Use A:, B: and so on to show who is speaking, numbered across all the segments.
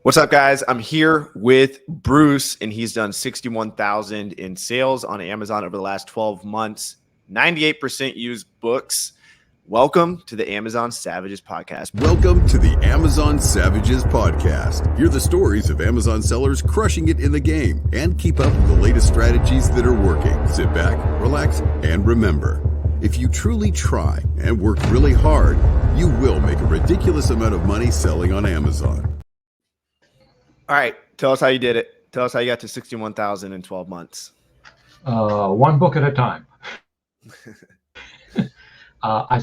A: What's up, guys? I'm here with Bruce, and he's done 61,000 in sales on Amazon over the last 12 months. 98% use books. Welcome to the Amazon Savages podcast.
B: Welcome to the Amazon Savages podcast. Hear the stories of Amazon sellers crushing it in the game and keep up with the latest strategies that are working. Sit back, relax, and remember, if you truly try and work really hard, you will make a ridiculous amount of money selling on Amazon.
A: All right, tell us how you did it. Tell us how you got to 61,000 in 12 months.
C: One book at a time. I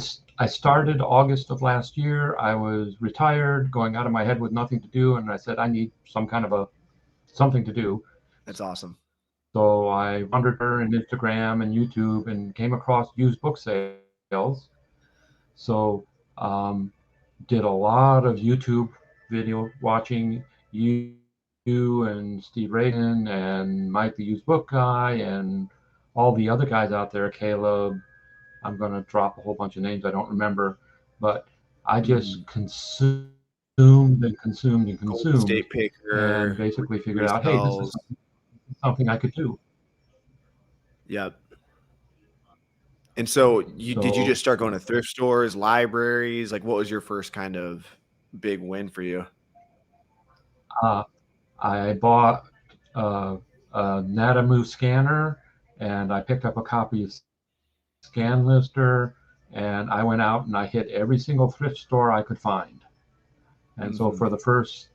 C: started August of last year. I was retired, going out of my head with nothing to do, and I said I need some kind of something to do.
A: That's awesome.
C: So I wandered in Instagram and YouTube and came across used book sales. So did a lot of YouTube video watching. You and Steve Reagan and Mike the used book guy and all the other guys out there, Caleb. I'm going to drop a whole bunch of names I don't remember, but I just consumed and consumed
A: State Picker,
C: and basically figured out, hey, this is something I could do.
A: Yep. And so did you just start going to thrift stores, libraries? Like, what was your first kind of big win for you?
C: I bought a Natamu scanner, and I picked up a copy of Scan Lister, and I went out and I hit every single thrift store I could find. And so for the first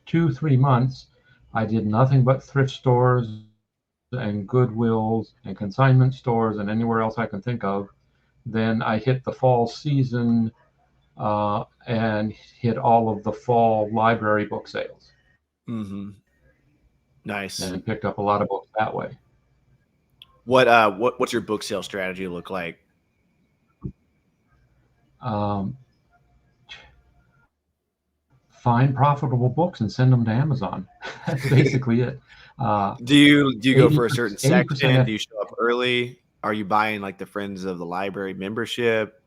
C: 2-3 months, I did nothing but thrift stores and Goodwills and consignment stores and anywhere else I can think of. Then I hit the fall season and hit all of the fall library book sales.
A: Nice.
C: And picked up a lot of books that way.
A: What's your book sale strategy look like?
C: Find profitable books and send them to Amazon. That's basically it.
A: Do you go for a certain section? Do you show up early? Are you buying like the Friends of the Library membership?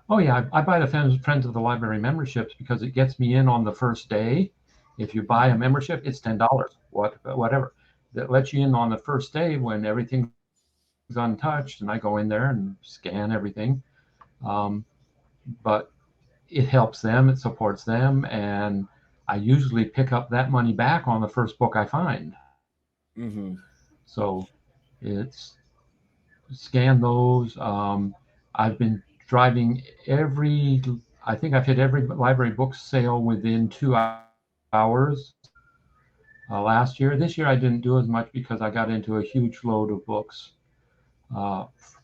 C: Oh yeah, I buy the Friends of the Library memberships because it gets me in on the first day. If you buy a membership, it's $10, whatever. That lets you in on the first day when everything's untouched, and I go in there and scan everything. But it helps them, it supports them, and I usually pick up that money back on the first book I find. So it's scan those. I've been driving I think I've hit every library book sale within 2 hours last year. This year I didn't do as much because I got into a huge load of books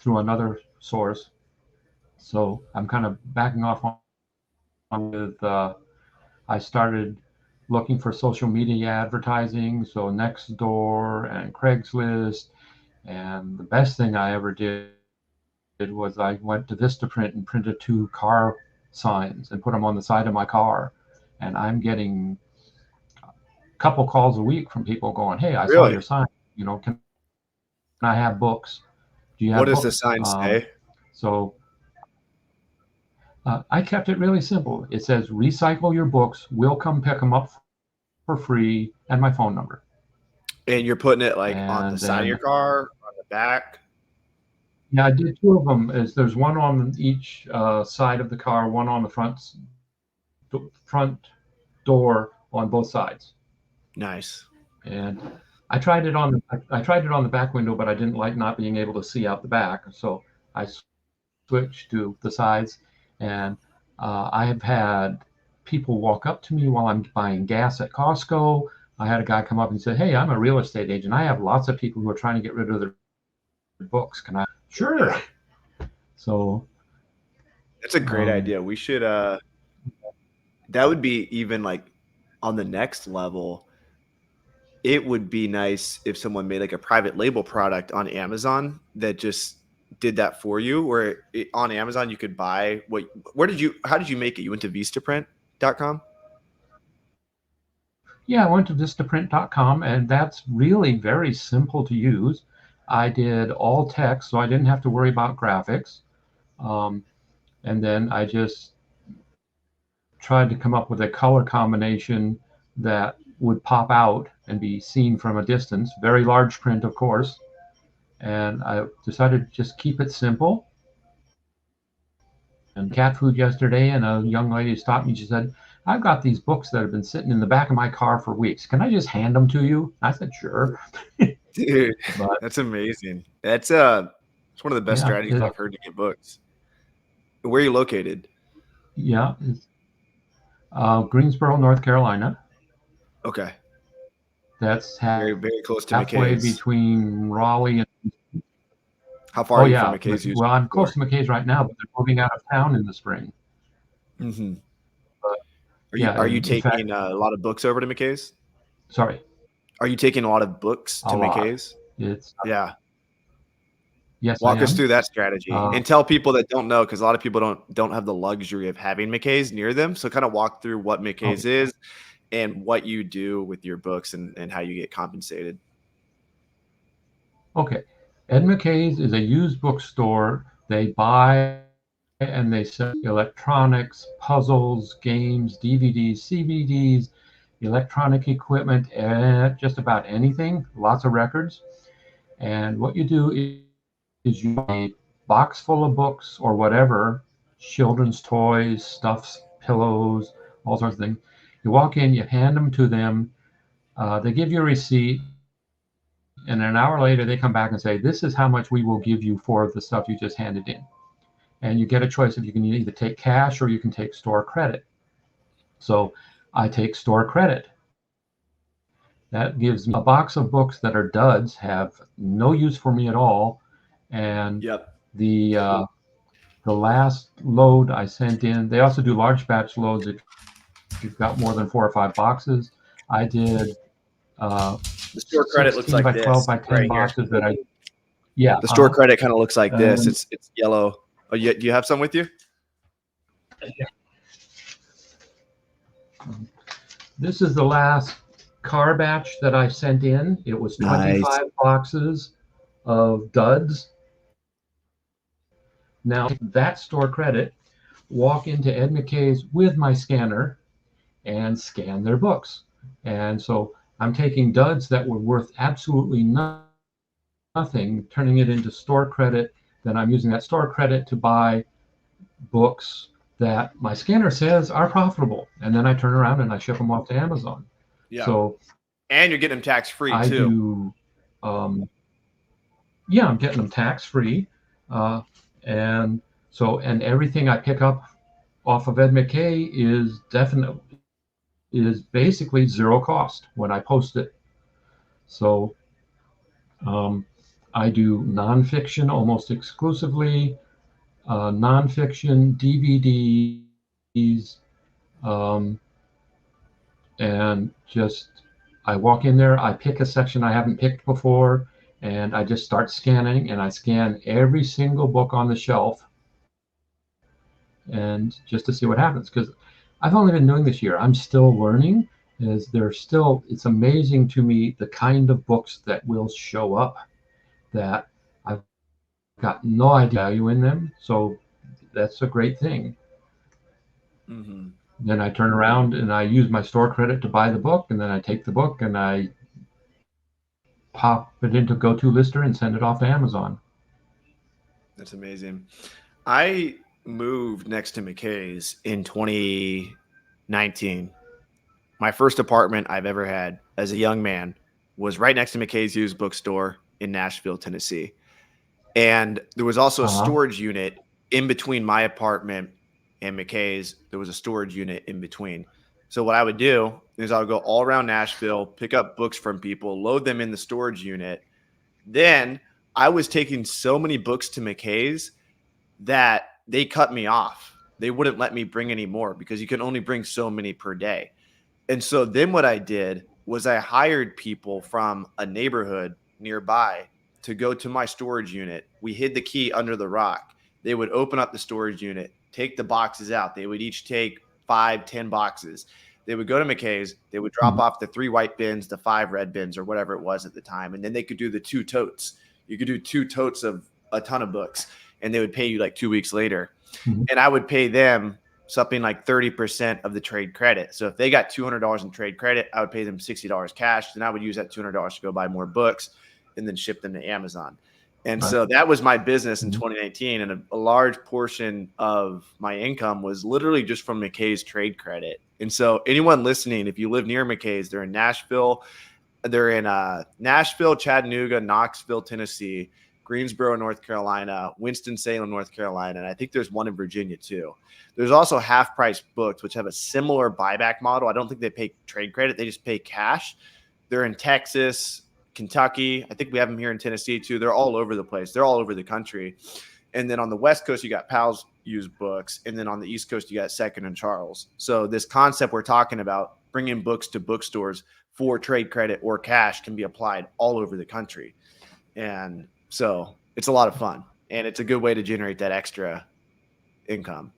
C: through another source. So I'm kind of backing off on with, I started looking for social media advertising, so Nextdoor and Craigslist. And the best thing I ever did was I went to Vistaprint and printed 2 car signs and put them on the side of my car. And I'm getting a couple calls a week from people going, hey, I saw your sign, can I have books? Do you have
A: What does
C: books?
A: The sign say?
C: So I kept it really simple. It says, recycle your books. We'll come pick them up for free, and my phone number.
A: And you're putting it on the side of your car, on the back?
C: Yeah, I did 2 of them. There's one on each side of the car, one on the front door on both sides.
A: Nice.
C: And I tried it on the back window, but I didn't like not being able to see out the back, so I switched to the sides. And I have had people walk up to me while I'm buying gas at Costco. I had a guy come up and say, hey, I'm a real estate agent. I have lots of people who are trying to get rid of their books. Can I? Sure. So
A: that's a great idea. We should that would be even like on the next level. It would be nice if someone made like a private label product on Amazon that just did that for you, where on Amazon you could buy how did you make it? You went to Vistaprint.com?
C: Yeah, I went to Vistaprint.com, and that's really very simple to use. I did all text, so I didn't have to worry about graphics. And then I just tried to come up with a color combination that would pop out and be seen from a distance. Very large print, of course. And I decided to just keep it simple. And cat food yesterday, and a young lady stopped me. She said, "I've got these books that have been sitting in the back of my car for weeks. Can I just hand them to you?" I said, "Sure."
A: Dude,
C: But
A: that's amazing. It's it's one of the best
C: yeah,
A: strategies I've heard to get books. Where are you located?
C: yeah, it's Greensboro, North Carolina.
A: Okay.
C: That's
A: Very, very close to
C: halfway
A: McKays.
C: between Raleigh and.
A: How far
C: Oh
A: are you from
C: yeah,
A: McKays used
C: well, I'm close
A: bookstore?
C: to McKays right now, but they're moving out of town in the spring.
A: Mm-hmm.
C: But
A: Are
C: yeah,
A: you
C: in fact,
A: taking a lot of books over to McKays?
C: sorry,
A: Are you taking a lot of books
C: a
A: to
C: lot.
A: McKays?
C: It's
A: Yeah.
C: yes, I
A: Walk us
C: am.
A: through that strategy
C: Uh,
A: and tell people that don't know, because a lot of people don't have the luxury of having McKays near them. So kind of walk through what
C: oh,
A: McKays is and what you do with your books and how you get compensated.
C: okay. Ed McKay's is a used bookstore. They buy and they sell electronics, puzzles, games, DVDs, CVDs, electronic equipment, just about anything. Lots of records. And what you do is you buy a box full of books or whatever, children's toys, stuffs, pillows, all sorts of things. You walk in, you hand them to them. They give you a receipt, and an hour later they come back and say, "This is how much we will give you for the stuff you just handed in." And you get a choice if you can either take cash or you can take store credit. So I take store credit. That gives me a box of books that are duds, have no use for me at all, and
A: Yep.
C: the last load I sent in. They also do large batch loads if you've got more than 4 or 5 boxes. I did
A: The store credit looks
C: 16
A: like
C: by 12
A: this
C: by 10
A: right here.
C: boxes that I yeah.
A: The store credit kind of looks like this.
C: And
A: It's yellow. Oh, do you have some with you?
C: this is the last car batch that I sent in. It was
A: Nice.
C: 25 boxes of duds. Now that store credit, walk into Ed McKay's with my scanner and scan their books. And so I'm taking duds that were worth absolutely nothing, turning it into store credit. Then I'm using that store credit to buy books that my scanner says are profitable. And then I turn around and I ship them off to Amazon.
A: Yeah.
C: So
A: And you're getting them tax free
C: I
A: too.
C: do, yeah, I'm getting them tax free. And so, and everything I pick up off of Ed McKay is basically zero cost when I post it. So I do nonfiction almost exclusively, nonfiction DVDs, um, and just I walk in there, I pick a section I haven't picked before, and I just start scanning, and I scan every single book on the shelf, and just to see what happens, because I've only been doing this year. I'm still learning. It's amazing to me the kind of books that will show up that I've got no idea value in them. So that's a great thing.
A: Mm-hmm.
C: Then I turn around and I use my store credit to buy the book, and then I take the book and I pop it into GoToLister and send it off to Amazon.
A: That's amazing. I moved next to McKay's in 2019. My first apartment I've ever had as a young man was right next to McKay's used bookstore in Nashville, Tennessee. And there was also a
C: Uh-huh.
A: storage unit in between my apartment and McKay's. There was a storage unit in between. So what I would do is I would go all around Nashville, pick up books from people, load them in the storage unit. Then I was taking so many books to McKay's that they cut me off. They wouldn't let me bring any more because you can only bring so many per day. And so then what I did was I hired people from a neighborhood nearby to go to my storage unit. We hid the key under the rock. They would open up the storage unit, take the boxes out. They would each take 5, 10 boxes. They would go to McKay's. They would drop off the 3 white bins, the 5 red bins, or whatever it was at the time. And then they could do the 2 totes. You could do 2 totes of a ton of books, and they would pay you like 2 weeks later.
C: Mhm.
A: And I would pay them something like 30% of the trade credit. So if they got $200 in trade credit, I would pay them $60 cash. Then I would use that $200 to go buy more books and then ship them to Amazon. And so that was my business in 2019. And a large portion of my income was literally just from McKays trade credit. And so anyone listening, if you live near McKays, they're in Nashville. They're in Nashville, Chattanooga, Knoxville, Tennessee, Greensboro, North Carolina, Winston-Salem, North Carolina, and I think there's one in Virginia too. There's also Half Price Books, which have a similar buyback model. I don't think they pay trade credit. They just pay cash. They're in Texas, Kentucky. I think we have them here in Tennessee too. They're all over the place. They're all over the country. And then on the West Coast, you got Pal's Used Books. And then on the East Coast, you got Second and Charles. So this concept we're talking about, bringing books to bookstores for trade credit or cash, can be applied all over the country. And so it's a lot of fun, and it's a good way to generate that extra income.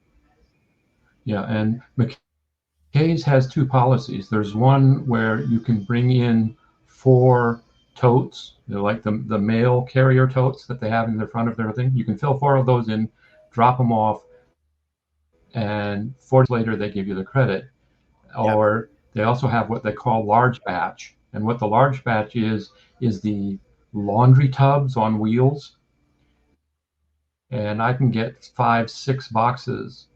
C: Yeah, and McKays has two policies. There's one where you can bring in 4 totes, like the mail carrier totes that they have in the front of their thing. You can fill 4 of those in, drop them off, and 4 days later they give you the credit. Or they also have what they call large batch. And what the large batch is the laundry tubs on wheels. And I can get 5-6 boxes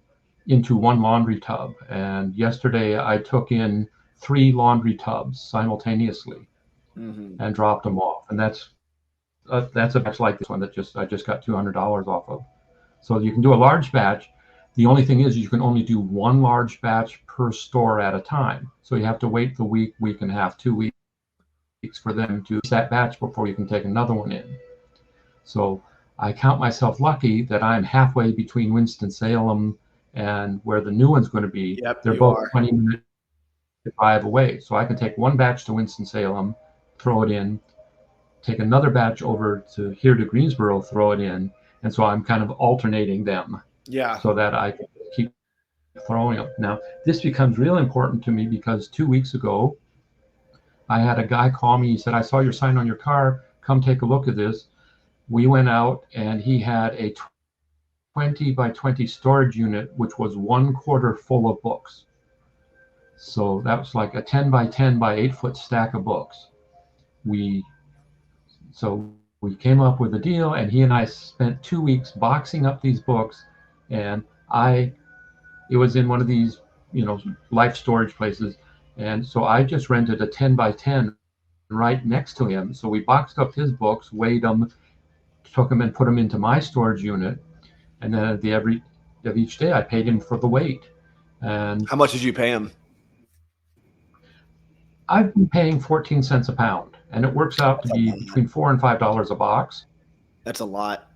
C: into one laundry tub. And yesterday I took in 3 laundry tubs simultaneously and dropped them off. And that's a batch like this one that I just got $200 off of. So you can do a large batch. The only thing is you can only do one large batch per store at a time. So you have to wait the week and a half, 2 weeks for them to use that batch before you can take another one in. So I count myself lucky that I'm halfway between Winston-Salem and where the new one's going to be. They're both 20-minute drive away. So I can take one batch to Winston-Salem, throw it in, take another batch over to here to Greensboro, throw it in. And so I'm kind of alternating them so that I can keep throwing them. Now, this becomes real important to me because 2 weeks ago, I had a guy call me. He said, I saw your sign on your car. Come take a look at this. We went out and he had a 20 by 20 storage unit, which was 1/4 full of books. So that was like a 10 by 10 by 8 foot stack of books. So we came up with a deal, and he and I spent 2 weeks boxing up these books. And it was in one of these, life storage places. And so I just rented a 10 by 10 right next to him. So we boxed up his books, weighed them, took them and put them into my storage unit. And then at the end of each day, I paid him for the weight. And
A: how much did you pay him?
C: I've been paying 14 cents a pound, and it works out to be between $4 and $5 a box.
A: That's a lot.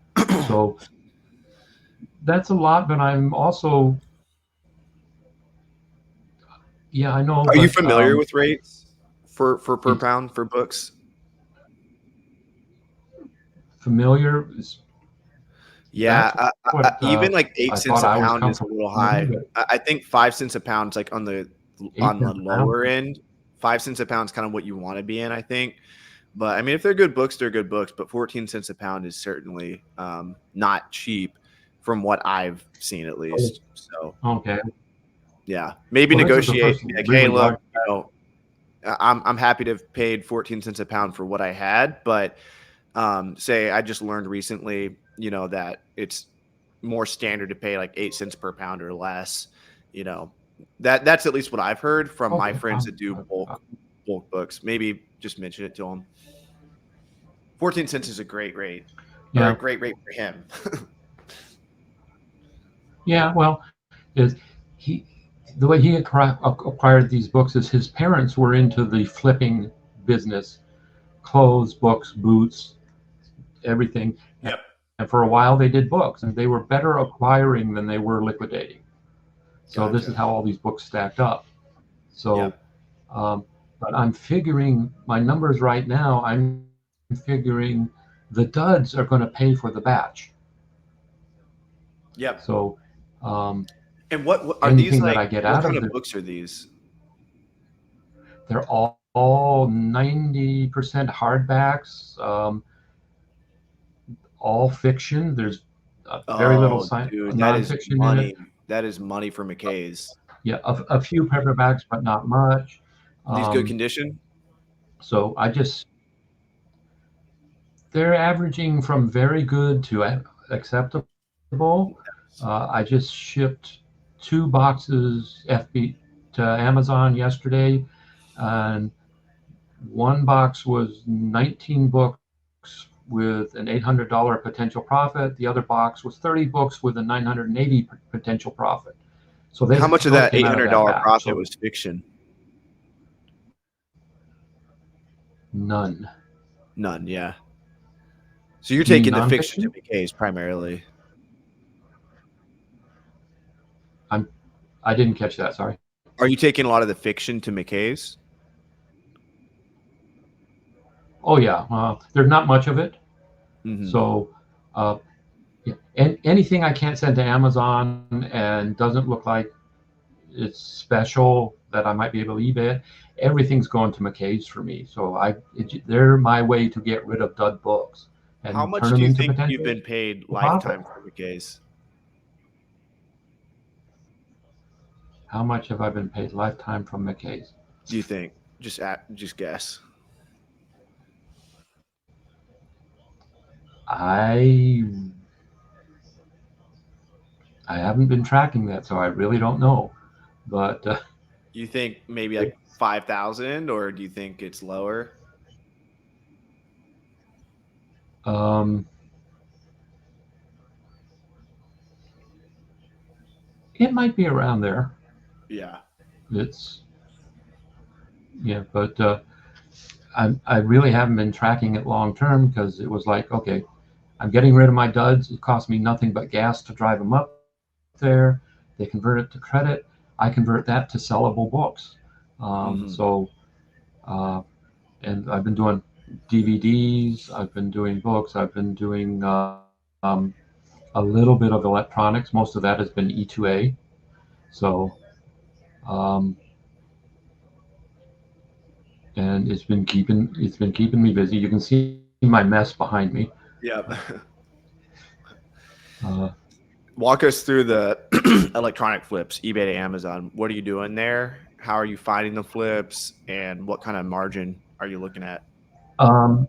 C: So that's a lot, but I'm also, I know.
A: Are you familiar with rates for per pound for books?
C: Familiar?
A: Yeah, even like 8 cents a pound is a little high. I think 5 cents a pound is like on the lower end. 5 cents a pound is kind of what you want to be in, I think. But I mean, if they're good books, they're good books. But 14 cents a pound is certainly not cheap, from what I've seen at least. So yeah, maybe negotiate. Like, hey, look, I'm happy to have paid 14 cents a pound for what I had, but say I just learned recently, that it's more standard to pay like 8 cents per pound or less. That's at least what I've heard from my friends that do bulk books. Maybe just mention it to them. 14 cents is a great rate. Or a great rate for him.
C: Yeah, well, the way he acquired these books is his parents were into the flipping business, clothes, books, boots, everything.
A: Yep.
C: And for a while they did books, and they were better acquiring than they were liquidating. So this is how all these books stacked up. So, but I'm figuring my numbers right now. I'm figuring the duds are going to pay for the batch.
A: Yep.
C: So,
A: and what are these like?
C: That I get
A: what
C: out
A: kind
C: of
A: of books are these?
C: They're all 90% hardbacks, all fiction. There's very little nonfiction in it.
A: That is money for McKays.
C: Yeah, a few paperbacks, but not much.
A: Are these good
C: Um,
A: condition?
C: so they're averaging from very good to acceptable. I just shipped 2 boxes FB to Amazon yesterday, and one box was 19 books with an $800 potential profit. The other box was 30 books with a 980 potential profit. So
A: How much of
C: those
A: that
C: came
A: eight
C: out of
A: hundred
C: that
A: dollar
C: batch.
A: profit
C: So
A: was fiction?
C: none.
A: None. Yeah. So you're
C: You mean
A: taking the fiction to
C: nonfiction?
A: McKays primarily.
C: I'm. I didn't catch that. Sorry.
A: Are you taking a lot of the fiction to McKays?
C: Oh yeah. There's not much of it.
A: Mm-hmm.
C: So, uh, yeah. And anything I can't send to Amazon and doesn't look like it's special that I might be able to eBay it, everything's going to McKay's for me. So they're my way to get rid of dud books
A: How
C: and turn
A: much
C: them
A: do you
C: into
A: think you've
C: potential
A: been paid
C: profit.
A: lifetime for McKays?
C: How much have I been paid lifetime from McKay's?
A: Do you think? Just guess.
C: I I haven't been tracking that, so I really don't know. But
A: You think maybe like 5,000, or do you think it's lower?
C: um, it might be around there.
A: Yeah.
C: It's yeah, but I really haven't been tracking it long term because it was like, okay, I'm getting rid of my duds. It costs me nothing but gas to drive them up there. They convert it to credit. I convert that to sellable books.
A: Mm-hmm.
C: So, uh, and I've been doing DVDs. I've been doing books. I've been doing a little bit of electronics. Most of that has been E2A. So, um, and it's been keeping me busy. You can see my mess behind me.
A: Yep.
C: Uh,
A: Walk us through the electronic flips, eBay to Amazon. What are you doing there? How are you finding the flips? And what kind of margin are you looking at?
C: um,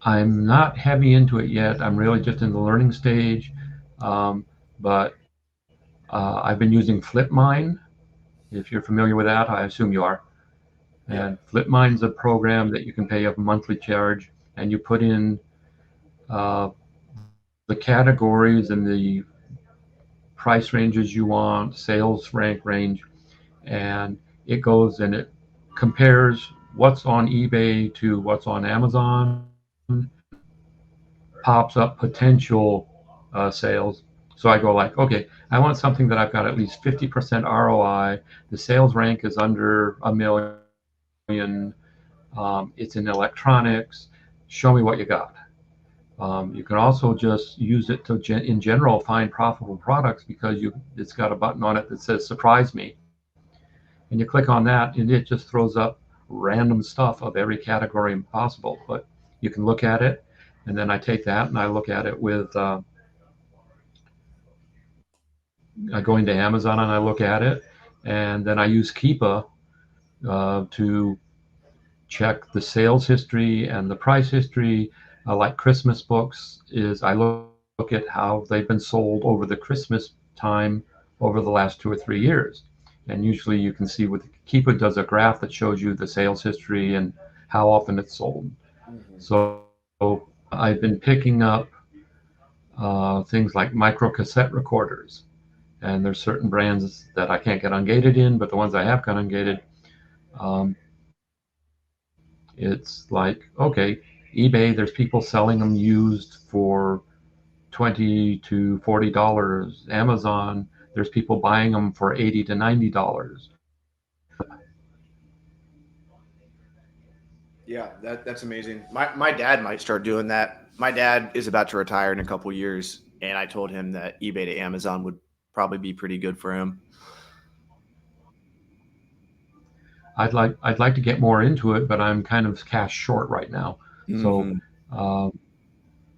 C: I'm not heavy into it yet. I'm really just in the learning stage. Um, but I've been using FlipMine. If you're familiar with that, I assume you are.
A: Yeah.
C: And FlipMine's a program that you can pay a monthly charge, and you put in uh, the categories and the price ranges you want, sales range, and it goes and it compares what's on eBay to what's on Amazon, pops up potential sales. So I go like, okay, I want something that I've got at least 50% ROI. The sales rank is under a million. It's in electronics. Show me what you got. You can also just use it to, in general, find profitable products because it's got a button on it that says "Surprise Me," and you click on that, and it just throws up random stuff of every category possible. But you can look at it, and then I take that and I look at it with I go into Amazon and I look at it, and then I use Keepa to check the sales history and the price history. Like Christmas books, is I look at how they've been sold over the Christmas time over the last 2 or 3 years. And usually you can see with Keepa does a graph that shows you the sales history and how often it's sold.
A: Mm-hmm.
C: So I've been picking up things like micro cassette recorders. And there's certain brands that I can't get ungated in, but the ones I have got ungated, um, it's like, okay, eBay, there's people selling them used for $20 to $40. Amazon, there's people buying them for $80 to $90.
A: Yeah, that's amazing. My dad might start doing that. My dad is about to retire in a couple years, and I told him that eBay to Amazon would probably be pretty good for him.
C: I'd like to get more into it, but I'm kind of cash short right now. So
A: Mm-hmm.
C: um,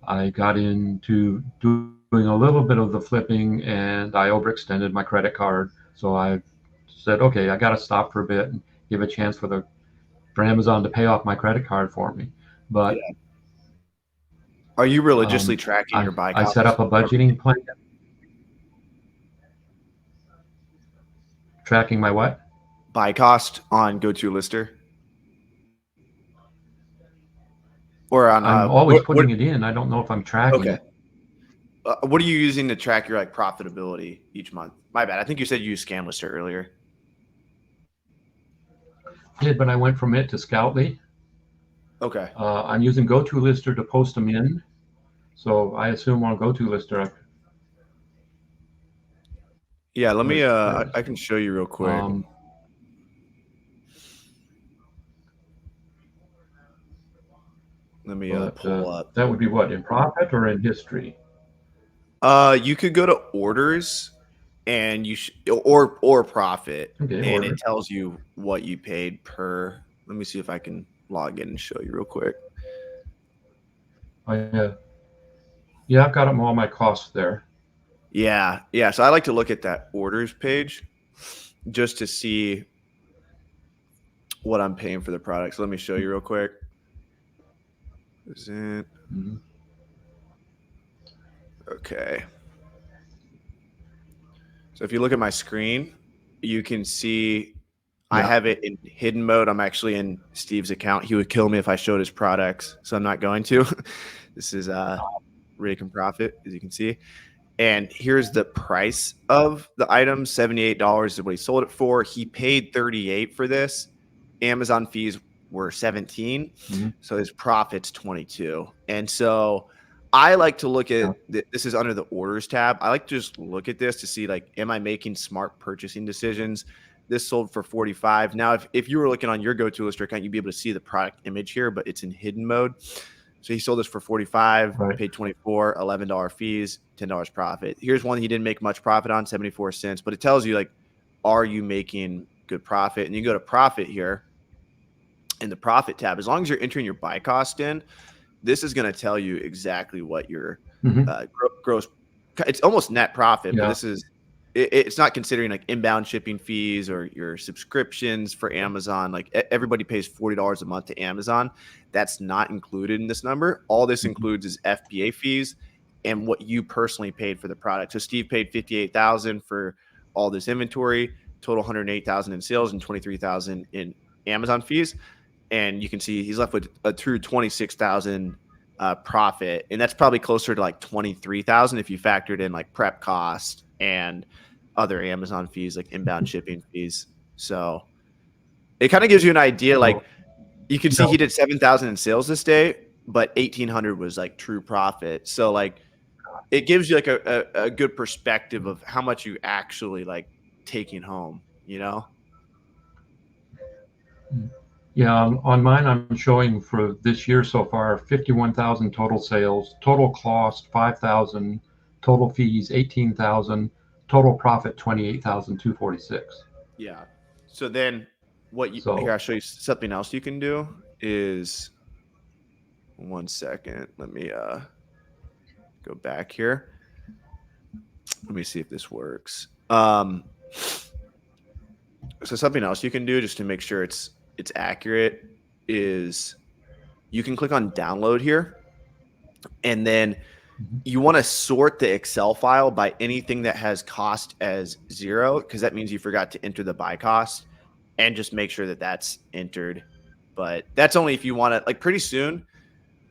C: I got into doing doing a little bit of the flipping, and I overextended my credit card. So I said, okay, I got to stop for a bit and give a chance for Amazon to pay off my credit card for me. But
A: Yeah. Are you religiously
C: I
A: tracking your buy
C: set up a
A: costs every
C: budgeting plan, tracking my what?
A: buy cost on GoToLister or on
C: I'm always
A: what?
C: putting it in. I don't know if I'm tracking
A: Okay.
C: it.
A: What are you using to track your like profitability each month? My bad. I think you said you used ScanLister earlier.
C: I did, but I went from it to Scoutly.
A: Okay.
C: I'm using GoToLister to post them in. So I assume on GoToLister,
A: Yeah. Let me.
C: where's
A: I can show you real quick.
C: um,
A: Let me
C: but
A: pull up.
C: that would be what, in profit or in history?
A: You could go to orders and or profit,
C: Okay,
A: and it
C: order.
A: tells you what you paid per. Let me see if I can log in and show you real quick.
C: Yeah, I've got all my costs there.
A: Yeah, yeah. So I like to look at that orders page just to see what I'm paying for the product. So let me show you real quick. Is it
C: Mm-hmm.
A: okay? So if you look at my screen, you can see I
C: Yeah.
A: have it in hidden mode. I'm actually in Steve's account. He would kill me if I showed his products, so I'm not going to. This is Rake and Profit, as you can see. And here's the price of the item, $78 is what he sold it for. He paid 38 for this. Amazon fees were 17,
C: Mm-hmm.
A: so his profit's 22. And so I like to look
C: Yeah.
A: at this is under the orders tab. I like to just look at this to see like, am I making smart purchasing decisions? This sold for 45. Now, if you were looking on your GoToLister account, you'd be able to see the product image here, but it's in hidden mode. So he sold this for 45,
C: Right.
A: paid 24, $11 fees, $10 profit. Here's one he didn't make much profit on, 74 cents, but it tells you like, are you making good profit? And you go to profit here in the profit tab. As long as you're entering your buy cost in, this is going to tell you exactly what your
C: Mm-hmm.
A: gross. It's almost net profit, but
C: Yeah.
A: this is it's not considering like inbound shipping fees or your subscriptions for Amazon. Like everybody pays $40 a month to Amazon. That's not included in this number. All this
C: Mm-hmm.
A: includes is FBA fees and what you personally paid for the product. So Steve paid $58,000 for all this inventory, total $108,000 in sales and $23,000 in Amazon fees. And you can see he's left with a true 26,000 profit, and that's probably closer to like 23,000 if you factored in like prep cost and other Amazon fees like inbound shipping fees. So it kind of gives you an idea. Like
C: So,
A: you can see
C: no.
A: he did 7,000 in sales this day, but 1,800 was like true profit. So like it gives you like a good perspective of how much you actually like taking home. You know?
C: Yeah, on mine, I'm showing for this year so far 51,000 total sales, total cost 5,000, total fees 18,000, total profit 28,246.
A: Yeah. So then what you here,
C: So,
A: I'll show you something else you can do is 1 second. Let me go back here. Let me see if this works. So something else you can do just to make sure it's accurate is you can click on download here, and then
C: mhm,
A: you want to sort the Excel file by anything that has cost as 0, because that means you forgot to enter the buy cost, and just make sure that that's entered. But that's only if you want to, like pretty soon,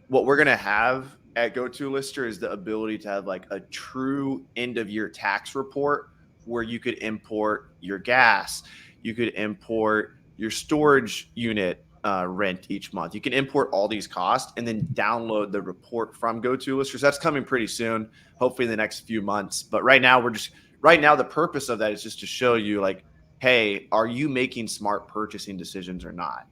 A: what we're going to have at GoToLister is the ability to have like a true end of year tax report where you could import your gas, you could import your storage unit rent each month. You can import all these costs and then download the report from GoToListers. That's coming pretty soon, hopefully in the next few months. But right now, the purpose of that is just to show you like, hey, are you making smart purchasing decisions or not?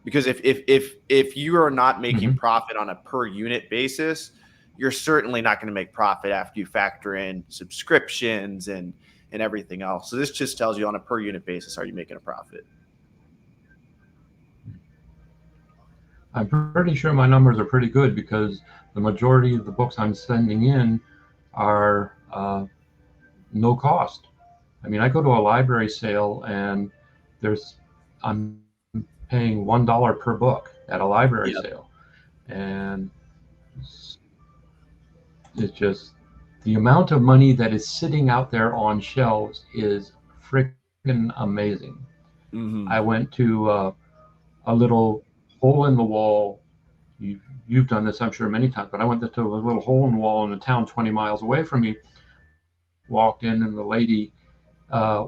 A: Because if you are not making
C: mhm.
A: profit on a per unit basis, you're certainly not going to make profit after you factor in subscriptions and everything else. So this just tells you on a per unit basis, are you making a profit?
C: I'm pretty sure my numbers are pretty good because the majority of the books I'm sending in are no cost. I mean, I go to a library sale and there's I'm paying $1 per book at a library
A: Yeah.
C: sale, and it's just the amount of money that is sitting out there on shelves is freaking amazing. I
A: Mm-hmm.
C: went to a little hole in the wall. You, you've done this, I'm sure, many times, but I went to a little hole in the wall in a town 20 miles away from me. Walked in, and the lady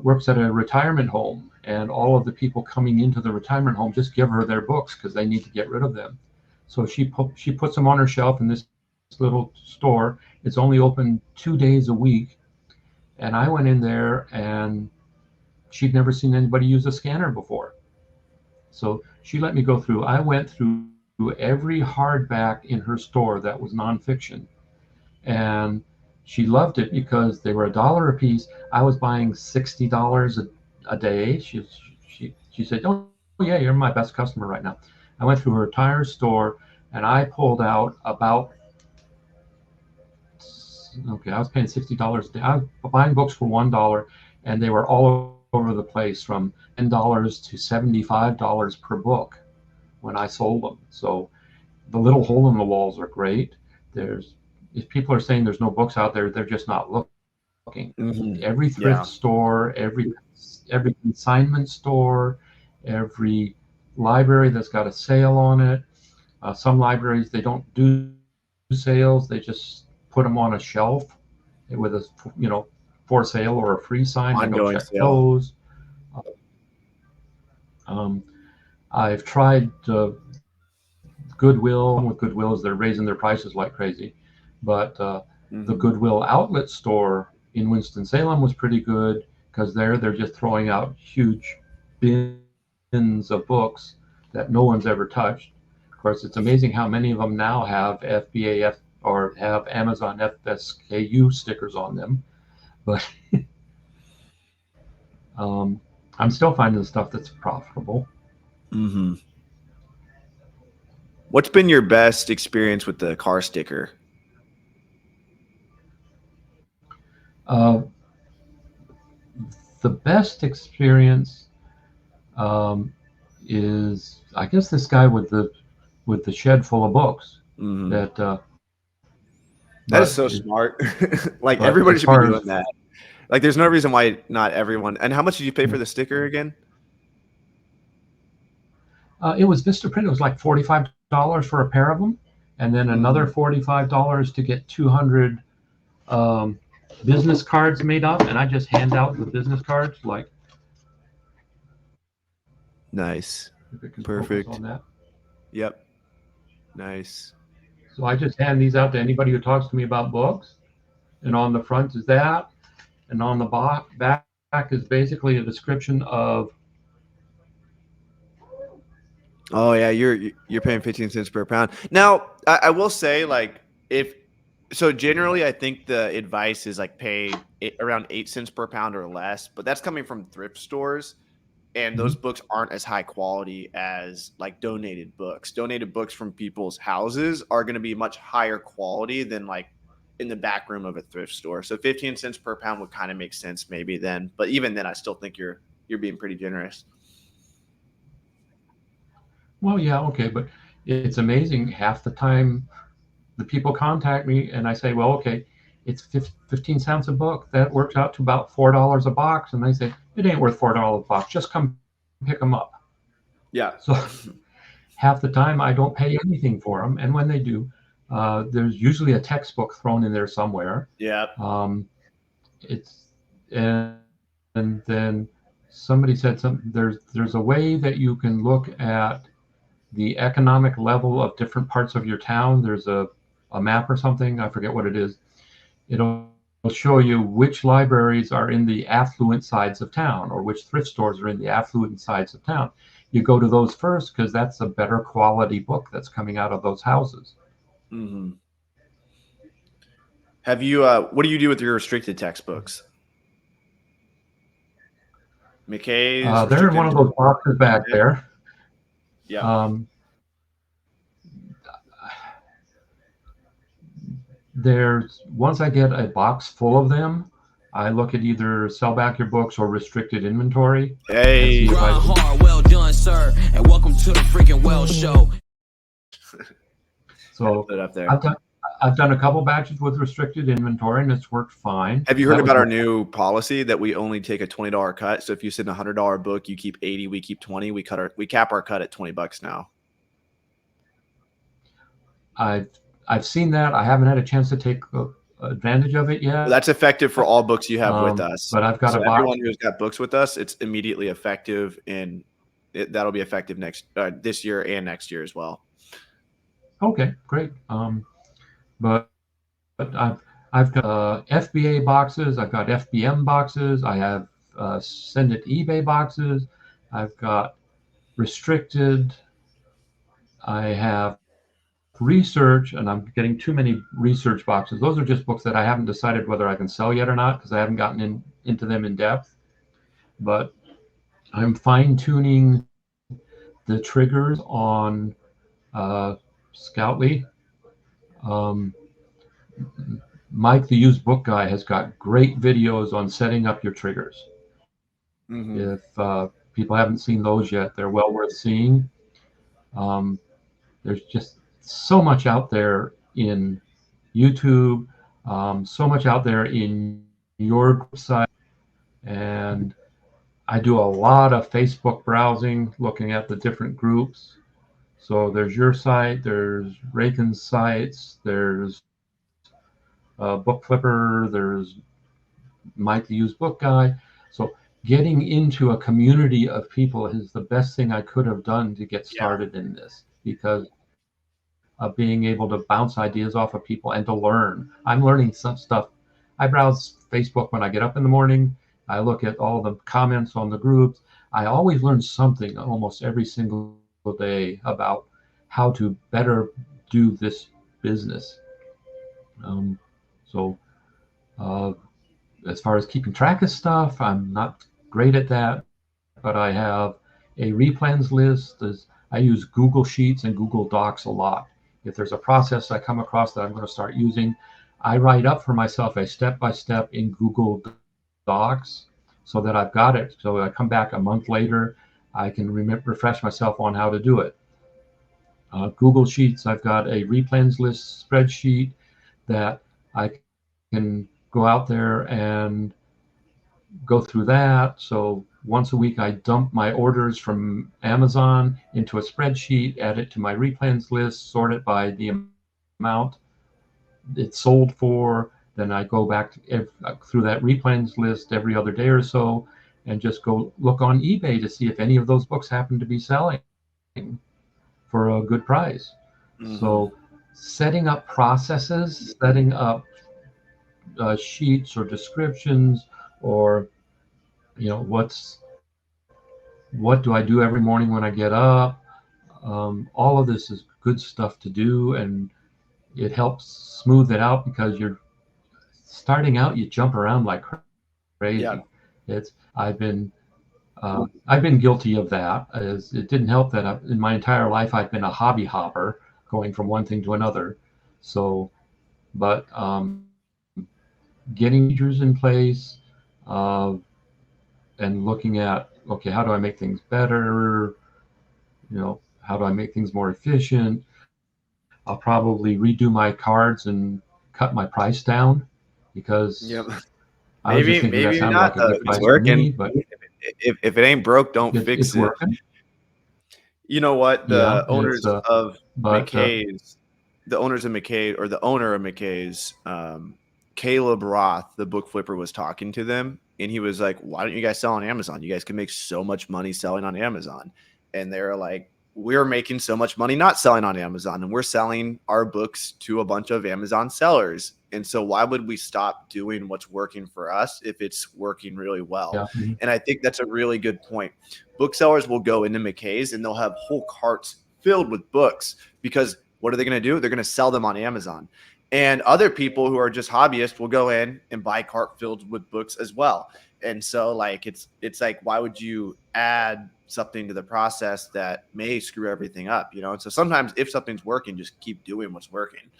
C: works at a retirement home, and all of the people coming into the retirement home just give her their books because they need to get rid of them. So she puts them on her shelf in this little store. It's only open 2 days a week, and I went in there and she'd never seen anybody use a scanner before. So she let me go through. I went through every hardback in her store that was nonfiction, and she loved it because they were $1 a piece. I was buying $60 a day. She said, "Oh yeah, you're my best customer right now." I went through her entire store and I pulled out about okay. I was paying $60 a day. I was buying books for $1, and they were all over the place from $10 to $75 per book when I sold them. So the little hole in the walls are great. There's if people are saying there's no books out there, they're just not looking. Every
A: Mm-hmm.
C: thrift
A: Yeah.
C: store, every consignment store, every library that's got a sale on it. Some libraries they don't do sales; they just put them on a shelf with a for sale or a free sign. I go check
A: Ongoing sale.
C: those. Um, I've tried Goodwill. With Goodwill is they're raising their prices like crazy, but the
A: Mm-hmm.
C: Goodwill outlet store in Winston-Salem was pretty good because they're just throwing out huge bins of books that no one's ever touched. Of course, it's amazing how many of them now have FBAF or have Amazon FSKU stickers on them. But I'm still finding the stuff that's profitable.
A: Mm-hmm. What's been your best experience with the car sticker?
C: Uh, the best experience um, is, I guess, this guy with the shed full of books.
A: Mm-hmm.
C: That,
A: That is
C: but
A: so smart. Like
C: but
A: everybody
C: as
A: should be
C: far
A: doing
C: as
A: that. Like there's no reason why not everyone. And how much did you pay for the sticker again?
C: it was Vistaprint, it was like $45 for a pair of them, and then another
A: Mm-hmm.
C: $45 to get 200 um, business cards made up, and I just hand out the business cards like
A: Nice.
C: if it can focus on
A: Perfect.
C: that.
A: Yep. Nice.
C: So I just hand these out to anybody who talks to me about books, and on the front is that, and on the back is basically a description of
A: Oh yeah, you're paying 15 cents per pound. Now, I will say like if so generally I think the advice is like pay around 8 cents per pound or less, but that's coming from thrift stores and those
C: Mhm.
A: books aren't as high quality as like donated books. Donated books from people's houses are going to be much higher quality than like in the back room of a thrift store. So 15 cents per pound would kind of make sense maybe then, but even then I still think you're being pretty generous.
C: well, yeah, okay, but it's amazing. Half the time, the people contact me, and I say, well, okay, it's 15 cents a book. That works out to about $4 a box, and they say it ain't worth $4 a box. Just come pick them up.
A: Yeah.
C: So half the time, I don't pay anything for them, and when they do, there's usually a textbook thrown in there somewhere.
A: Yeah.
C: Um, it's and then somebody said something. There's a way that you can look at the economic level of different parts of your town. There's a map or something. I forget what it is. It'll show you which libraries are in the affluent sides of town or which thrift stores are in the affluent sides of town. You go to those first because that's a better quality book that's coming out of those houses.
A: Hmm. Have you what do you do with your restricted textbooks? McKays,
C: They're in
A: restricted
C: one of those boxes back
A: market?
C: there.
A: Yep.
C: Um, There's once I get a box full of them, I look at either sell back your books or restricted inventory and see
A: Hey,
C: if I
D: Grind
C: can.
D: hard, well done, sir, and welcome to the freaking Well Show.
A: had to
C: So
A: put it up there.
C: I've done a couple batches with restricted inventory and it's worked fine.
A: Have you heard
C: That was
A: about our new policy that we only take a $20 cut? So if you send a $100 book, you keep 80, we keep 20. We cap our cut at $20 now.
C: I've I've seen that. I haven't had a chance to take advantage of it yet.
A: Well, that's effective for all books you have with us.
C: But I've got
A: So
C: a box.
A: everyone who's got books with us, it's immediately effective, and that'll be effective this year and next year as well.
C: Okay, great. But I've got FBA boxes. I've got FBM boxes. I have send it eBay boxes. I've got restricted. I have research, and I'm getting too many research boxes. Those are just books that I haven't decided whether I can sell yet or not because I haven't gotten into them in depth. But I'm fine tuning the triggers on Scoutly. Um, Mike, the used book guy, has got great videos on setting up your triggers.
A: Mm-hmm.
C: If people haven't seen those yet, they're well worth seeing. There's just so much out there in YouTube, so much out there in your site, and I do a lot of Facebook browsing, looking at the different groups. So there's your site, there's Rakin's sites, there's Book Flipper, there's Mike the Used Book Guy. So getting into a community of people is the best thing I could have done to get started in this, because of being able to bounce ideas off of people and to learn. I'm learning some stuff. I browse Facebook when I get up in the morning. I look at all the comments on the groups. I always learn something almost every single day about how to better do this business. So as far as keeping track of stuff, I'm not great at that, but I have a replans list. I use Google Sheets and Google Docs a lot. If there's a process I come across that I'm going to start using, I write up for myself a step-by-step in Google Docs so that I've got it. So I come back a month later, I can refresh myself on how to do it. Google Sheets, I've got a replans list spreadsheet that I can go out there and go through that. So once a week, I dump my orders from Amazon into a spreadsheet, add it to my replans list, sort it by the amount it's sold for. Then I go back through that replans list every other day or so and just go look on eBay to see if any of those books happen to be selling for a good price. Mm-hmm. So setting up processes, setting up sheets or descriptions, or what do I do every morning when I get up? All of this is good stuff to do, and it helps smooth it out because you're starting out, you jump around like crazy. Yeah. I've been guilty of that. As it didn't help that in my entire life I've been a hobby hopper, going from one thing to another. So, but getting features in place and looking at, okay, how do I make things better? How do I make things more efficient? I'll probably redo my cards and cut my price down, because I was just thinking that sounded like a good price for me, but
A: if it ain't broke, don't fix
C: it's
A: it.
C: working.
A: You know what? The owners of McKays, the owner of McKays, Caleb Roth, the book flipper, was talking to them, and he was like, why don't you guys sell on Amazon? You guys can make so much money selling on Amazon. And they're like, we're making so much money not selling on Amazon, and we're selling our books to a bunch of Amazon sellers. And so why would we stop doing what's working for us if it's working really well? Yeah. And I think that's a really good point. Booksellers will go into McKays and they'll have whole carts filled with books, because what are they going to do? They're going to sell them on Amazon. And other people who are just hobbyists will go in and buy cart filled with books as well. And so like, it's like, why would you add something to the process that may screw everything up, And so sometimes if something's working, just keep doing what's working,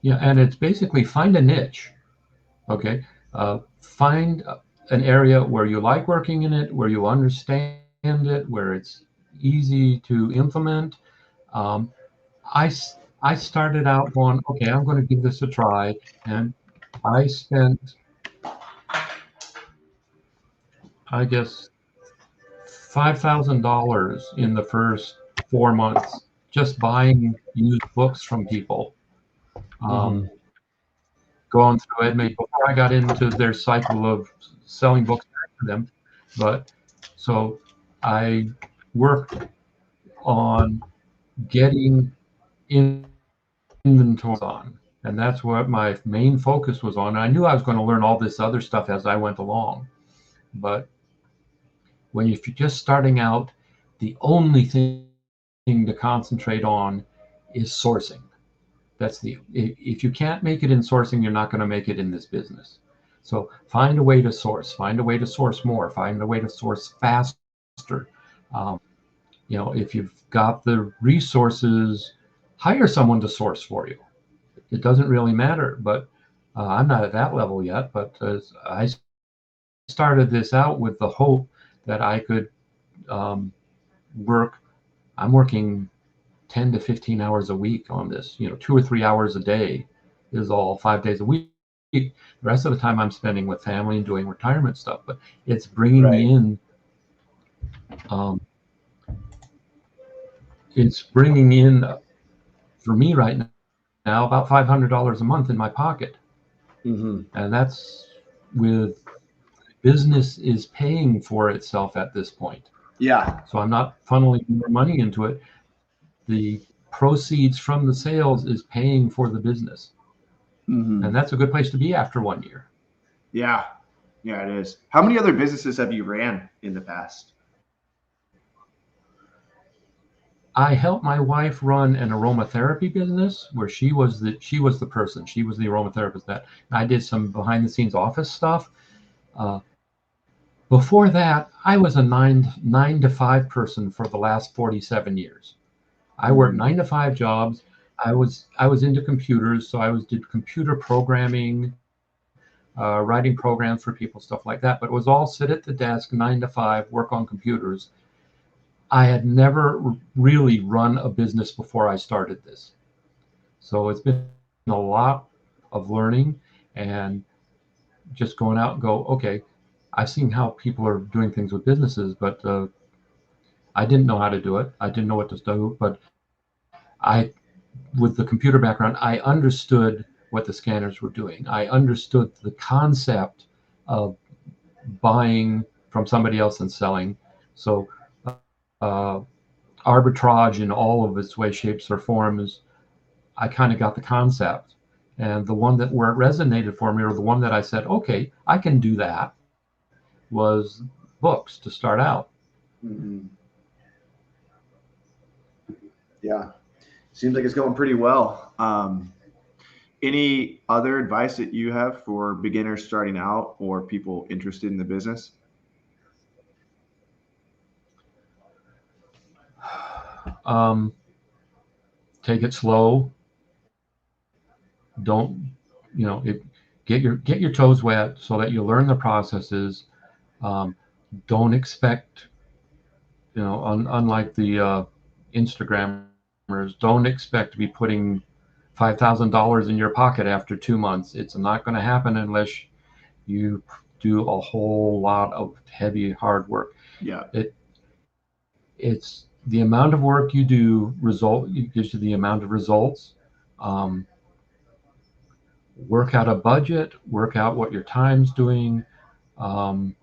C: Yeah, and it's basically find a niche. Okay, find an area where you like working in it, where you understand it, where it's easy to implement. Um, I I started out going, okay, I'm going to give this a try, and I spent, I guess, $5,000 in the first 4 months just buying used books from people.
A: Mm-hmm.
C: Going through it, maybe before I got into their cycle of selling books back to them. But so I worked on getting inventory on, and that's what my main focus was on. And I knew I was going to learn all this other stuff as I went along. But when if you're just starting out, the only thing to concentrate on is sourcing. That's the if you can't make it in sourcing, you're not going to make it in this business. So find a way to source, find a way to source more, find a way to source faster. Um, if you've got the resources, hire someone to source for you. It doesn't really matter, but I'm not at that level yet. But I started this out with the hope that I could um, work. I'm working 10 to 15 hours a week on this, 2 or 3 hours a day is all 5 days a week. The rest of the time I'm spending with family and doing retirement stuff, but it's bringing
A: Right.
C: in, um, it's bringing in for me right now about $500 a month in my pocket.
A: Mm-hmm.
C: And that's with business is paying for itself at this point.
A: Yeah.
C: So I'm not funneling more money into it. The proceeds from the sales is paying for the business.
A: Mm-hmm.
C: And that's a good place to be after 1 year.
A: Yeah. Yeah, it is. How many other businesses have you ran in the past?
C: I helped my wife run an aromatherapy business where she was the person. She was the aromatherapist. That I did some behind the scenes office stuff. Uh, Before that, I was a nine to five person for the last 47 years. I worked
A: Mm-hmm.
C: 9 to 5 jobs. I was into computers, so did computer programming, writing programs for people, stuff like that. But it was all sit at the desk, 9 to 5, work on computers. I had never really run a business before I started this. So it's been a lot of learning and just going out and go, okay, I've seen how people are doing things with businesses, but I didn't know how to do it. I didn't know what to do, but I, with the computer background, I understood what the scanners were doing. I understood the concept of buying from somebody else and selling. So uh, arbitrage in all of its ways, shapes, or forms, I kind of got the concept. And the one that where it resonated for me, or the one that I said, okay, I can do that, was books to start out.
A: Mm-hmm. Yeah. Seems like it's going pretty well. Any other advice that you have for beginners starting out or people interested in the business?
C: Um, Take it slow. Don't, get your toes wet so that you learn the processes. Um, don't expect, unlike the Instagrammers, don't expect to be putting $5,000 in your pocket after 2 months. It's not going to happen unless you do a whole lot of heavy, hard work.
A: Yeah.
C: It's the amount of work you do it gives you the amount of results. Um, Work out a budget, work out what your time's doing. Um,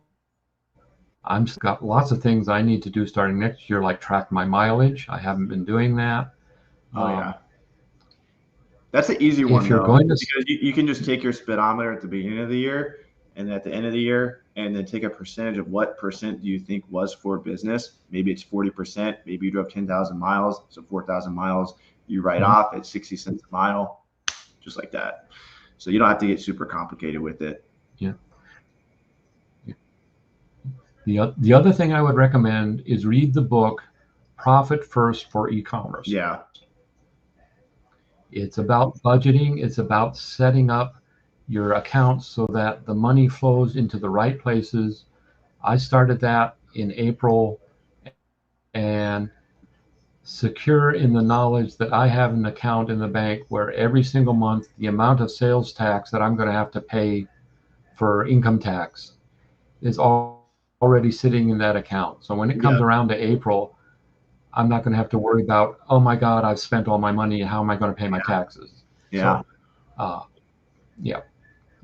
C: I'm got lots of things I need to do starting next year, like track my mileage. I haven't been doing that.
A: Oh, yeah.
C: Um,
A: That's an easy
C: if
A: one,
C: you're
A: though,
C: going to,
A: because you can just take your speedometer at the beginning of the year and at the end of the year, and then take a percentage of what percent do you think was for business. Maybe it's 40%. Maybe you drove 10,000 miles. So 4,000 miles you write off at 60 cents a mile, just like that. So you don't have to get super complicated with it.
C: yeah. The other thing I would recommend is read the book Profit First for E-commerce.
A: Yeah.
C: It's about budgeting. It's about setting up your accounts so that the money flows into the right places. I started that in April, and secure in the knowledge that I have an account in the bank where every single month the amount of sales tax that I'm going to have to pay for income tax is already sitting in that account. So when it comes around to April, I'm not going to have to worry about, oh my God, I've spent all my money. How am I going to pay my taxes?
A: Yeah.
C: So, yeah.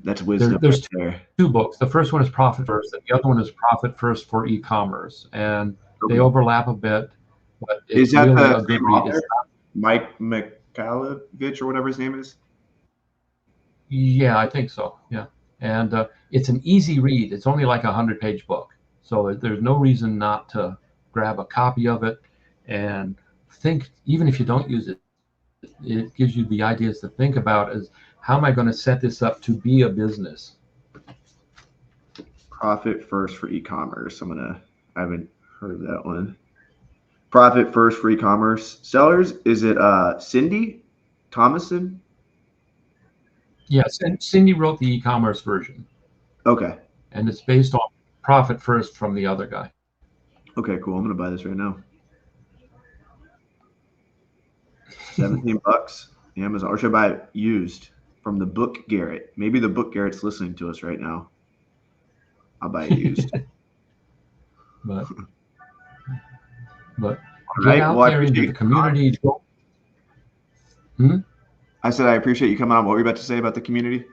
A: That's wisdom
C: There's
A: there.
C: two books. The first one is Profit First, and the other one is Profit First for e-commerce, and they
A: Okay.
C: overlap a bit, but
A: Is
C: it's
A: that
C: really
A: the
C: a good
A: same
C: read.
A: author? Mike McKays or whatever his name is?
C: Yeah, I think so. Yeah, and it's an easy read. It's only like a 100-page book, so there's no reason not to grab a copy of it and think. Even if you don't use it, it gives you the ideas to think about: is how am I going to set this up to be a business?
A: Profit First for e-commerce. I haven't heard of that one. Profit First for e-commerce sellers. Is it Cindy Thomason?
C: Yes, and Cindy wrote the e-commerce version,
A: Okay.
C: and it's based on Profit First from the other guy.
A: Okay, cool. I'm gonna buy this right now. $17. Amazon, or should I buy it used from the Book Garrett? Maybe the Book Garrett's listening to us right now. I'll buy it used.
C: but
A: All
C: get
A: right.
C: out
A: Well, I
C: there into
A: appreciate
C: the community.
A: I said I appreciate you coming on. What were you about to say about the community?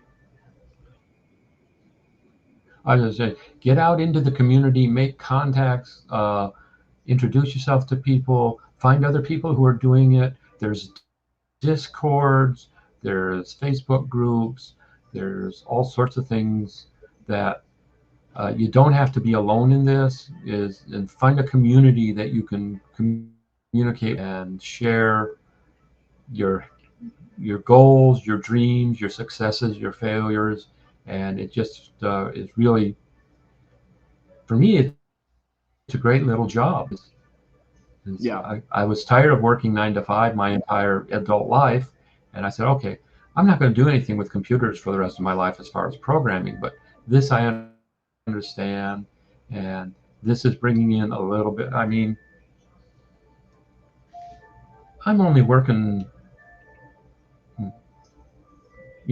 C: I was going to say, get out into the community, make contacts, introduce yourself to people, find other people who are doing it. There's Discords, there's Facebook groups, there's all sorts of things that you don't have to be alone in this. And find a community that you can communicate and share your goals, your dreams, your successes, your failures, and it just is really, for me, it's a great little job.
A: Yeah.
C: I was tired of working 9 to 5 my entire adult life, and I said, okay, I'm not going to do anything with computers for the rest of my life as far as programming, but this I understand, and this is bringing in a little bit. I mean, I'm only working,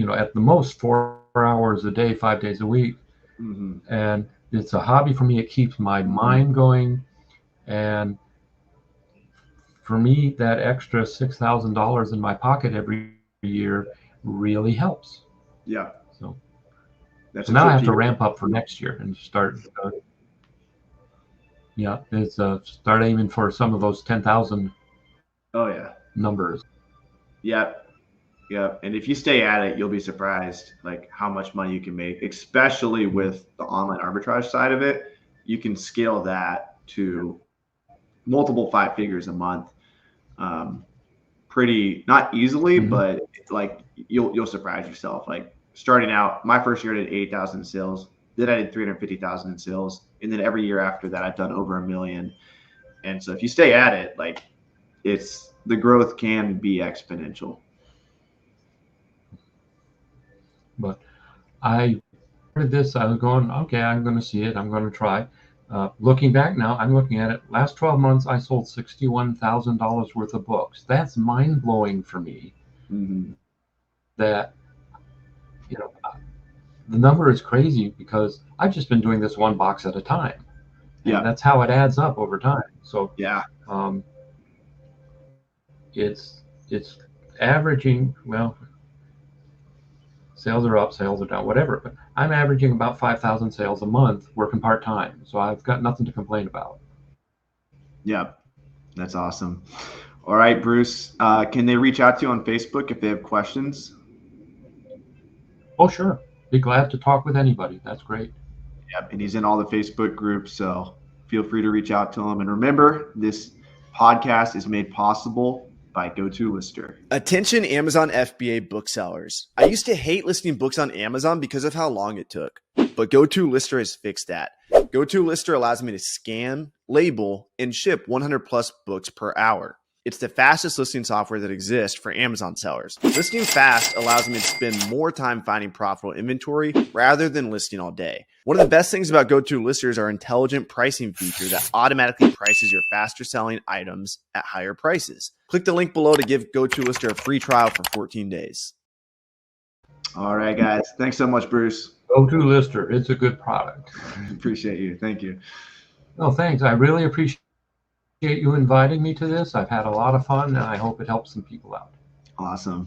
C: at the most 4 hours a day, 5 days a week.
A: Mm-hmm.
C: And it's a hobby for me. It keeps my mind going. And for me, that extra $6,000 in my pocket every year really helps.
A: Yeah.
C: So
A: That's
C: now I have to ramp up for next year and start. Start aiming for some of those 10,000.
A: Oh yeah.
C: Numbers.
A: Yep. Yeah, and if you stay at it, you'll be surprised like how much money you can make, especially with the online arbitrage side of it. You can scale that to multiple 5 figures a month, pretty not easily, but like you'll surprise yourself. Like starting out, my first year I did 8,000 in sales, then I did 350,000 in sales, and then every year after that I've done over $1 million. And so if you stay at it, like the growth can be exponential.
C: But I heard this, I was going, okay, I'm going to see it. I'm going to try. Looking back now, I'm looking at it. Last 12 months, I sold $61,000 worth of books. That's mind blowing for me.
A: Mm-hmm.
C: That, the number is crazy because I've just been doing this one box at a time. And that's how it adds up over time. So
A: yeah,
C: it's averaging, well, sales are up, sales are down, whatever. But I'm averaging about 5,000 sales a month working part-time. So I've got nothing to complain about.
A: Yeah, that's awesome. All right, Bruce, can they reach out to you on Facebook if they have questions?
C: Oh, sure. Be glad to talk with anybody. That's great.
A: Yep, and he's in all the Facebook groups, so feel free to reach out to him. And remember, this podcast is made possible by GoToLister. Attention Amazon FBA booksellers. I used to hate listing books on Amazon because of how long it took, but GoToLister has fixed that. GoToLister allows me to scan, label, and ship 100 plus books per hour. It's the fastest listing software that exists for Amazon sellers. Listing fast allows me to spend more time finding profitable inventory rather than listing all day. One of the best things about GoToLister is our intelligent pricing feature that automatically prices your faster selling items at higher prices. Click the link below to give GoToLister a free trial for 14 days. All right, guys. Thanks so much, Bruce.
C: GoToLister. It's a good product.
A: Appreciate you. Thank you.
C: No, thanks. I really appreciate you inviting me to this. I've had a lot of fun, and I hope it helps some people out.
A: Awesome.